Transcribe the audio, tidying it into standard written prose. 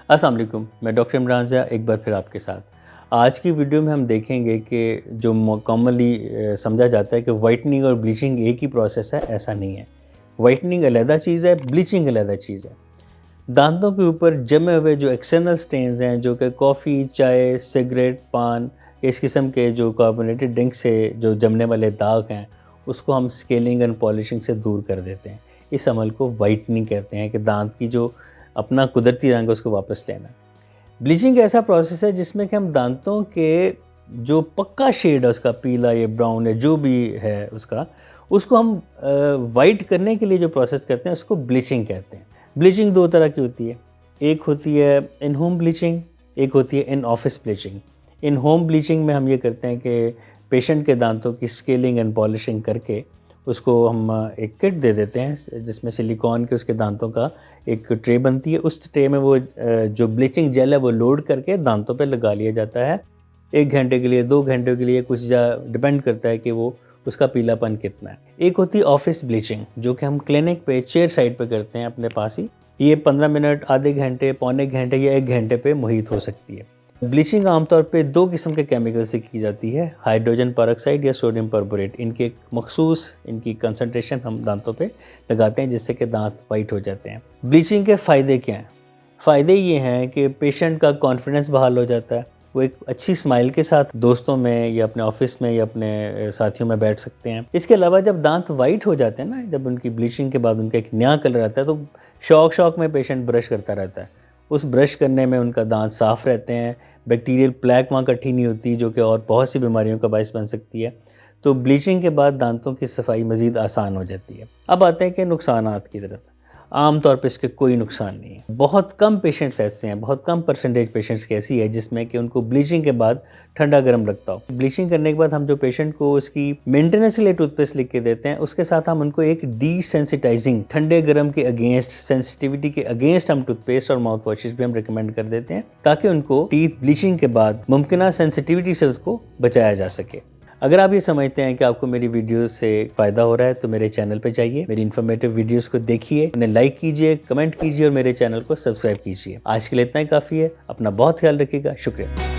अस्सलाम वालेकुम, मैं डॉक्टर इमरान ज़िया एक बार फिर आपके साथ। आज की वीडियो में हम देखेंगे कि जो कॉमनली समझा जाता है कि वाइटनिंग और ब्लीचिंग एक ही प्रोसेस है, ऐसा नहीं है। वाइटनिंग अलहदा चीज़ है, ब्लीचिंग अलहदा चीज़ है। दांतों के ऊपर जमे हुए जो एक्सटर्नल स्टेन्स हैं, जो कि कॉफ़ी, चाय, सिगरेट, पान, इस किस्म के जो कार्बोनेटेड ड्रिंक से जो जमने वाले दाग हैं, उसको हम स्केलिंग एंड पॉलिशिंग से दूर कर देते हैं। इस अमल को वाइटनिंग कहते हैं कि दांत की जो अपना कुदरती रंग है उसको वापस लेना। ब्लीचिंग ऐसा प्रोसेस है जिसमें कि हम दांतों के जो पक्का शेड है उसका, पीला या ब्राउन या जो भी है उसको हम वाइट करने के लिए जो प्रोसेस करते हैं उसको ब्लीचिंग कहते हैं। ब्लीचिंग दो तरह की होती है, एक होती है इन होम ब्लीचिंग, एक होती है in office bleaching. In home bleaching में हम ये करते हैं कि पेशेंट के दांतों की स्केलिंग एंड पॉलिशिंग करके उसको हम एक किट दे देते हैं जिसमें सिलिकॉन के उसके दांतों का एक ट्रे बनती है। उस ट्रे में वो जो ब्लीचिंग जेल है वो लोड करके दांतों पे लगा लिया जाता है 1 घंटे के लिए, 2 घंटे के लिए, कुछ डिपेंड करता है कि वो उसका पीलापन कितना है। एक होती है ऑफिस ब्लीचिंग जो कि हम क्लिनिक पे चेयर साइड पे करते हैं अपने पास ही। ये 15 मिनट, आधे घंटे, पौने घंटे या 1 घंटे पे मुहित हो सकती है। ब्लीचिंग आमतौर पे 2 किस्म के केमिकल से की जाती है, हाइड्रोजन पेरोक्साइड या सोडियम परबोरेट। इनकी एक मखसूस इनकी कंसंट्रेशन हम दांतों पे लगाते हैं जिससे कि दांत वाइट हो जाते हैं। ब्लीचिंग के फ़ायदे क्या हैं? फ़ायदे ये हैं कि पेशेंट का कॉन्फिडेंस बहाल हो जाता है, वो एक अच्छी स्माइल के साथ दोस्तों में या अपने ऑफिस में या अपने साथियों में बैठ सकते हैं। इसके अलावा जब दांत वाइट हो जाते हैं ना, जब उनकी ब्लीचिंग के बाद उनका एक नया कलर आता है तो शौक में पेशेंट ब्रश करता रहता है। उस ब्रश करने में उनका दांत साफ़ रहते हैं, बैक्टीरियल प्लैक वहाँ इकट्ठी नहीं होती जो कि और बहुत सी बीमारियों का बायस बन सकती है। तो ब्लीचिंग के बाद दांतों की सफाई मज़ीद आसान हो जाती है। अब आते हैं कि नुकसानात की तरफ। आम तौर पे इसके कोई नुकसान नहीं है। बहुत कम पेशेंट्स ऐसे हैं, बहुत कम परसेंटेज पेशेंट्स की ऐसी है जिसमें कि उनको ब्लीचिंग के बाद ठंडा गर्म लगता हो। ब्लीचिंग करने के बाद हम जो पेशेंट को उसकी मेंटेनेंस के लिए टूथपेस्ट लिख के देते हैं, उसके साथ हम उनको एक डीसेंसिटाइजिंग, ठंडे गर्म के अगेंस्ट, सेंसिटिविटी के अगेंस्ट हम टूथपेस्ट और माउथ वॉशेस भी हम रिकमेंड कर देते हैं ताकि उनको टीथ ब्लीचिंग के बाद मुमकिन सेंसिटिविटी से उसको बचाया जा सके। अगर आप ये समझते हैं कि आपको मेरी वीडियो से फ़ायदा हो रहा है तो मेरे चैनल पे जाइए, मेरी इन्फॉर्मेटिव वीडियोस को देखिए, उन्हें लाइक कीजिए, कमेंट कीजिए और मेरे चैनल को सब्सक्राइब कीजिए। आज के लिए इतना ही काफ़ी है। अपना बहुत ख्याल रखिएगा। शुक्रिया।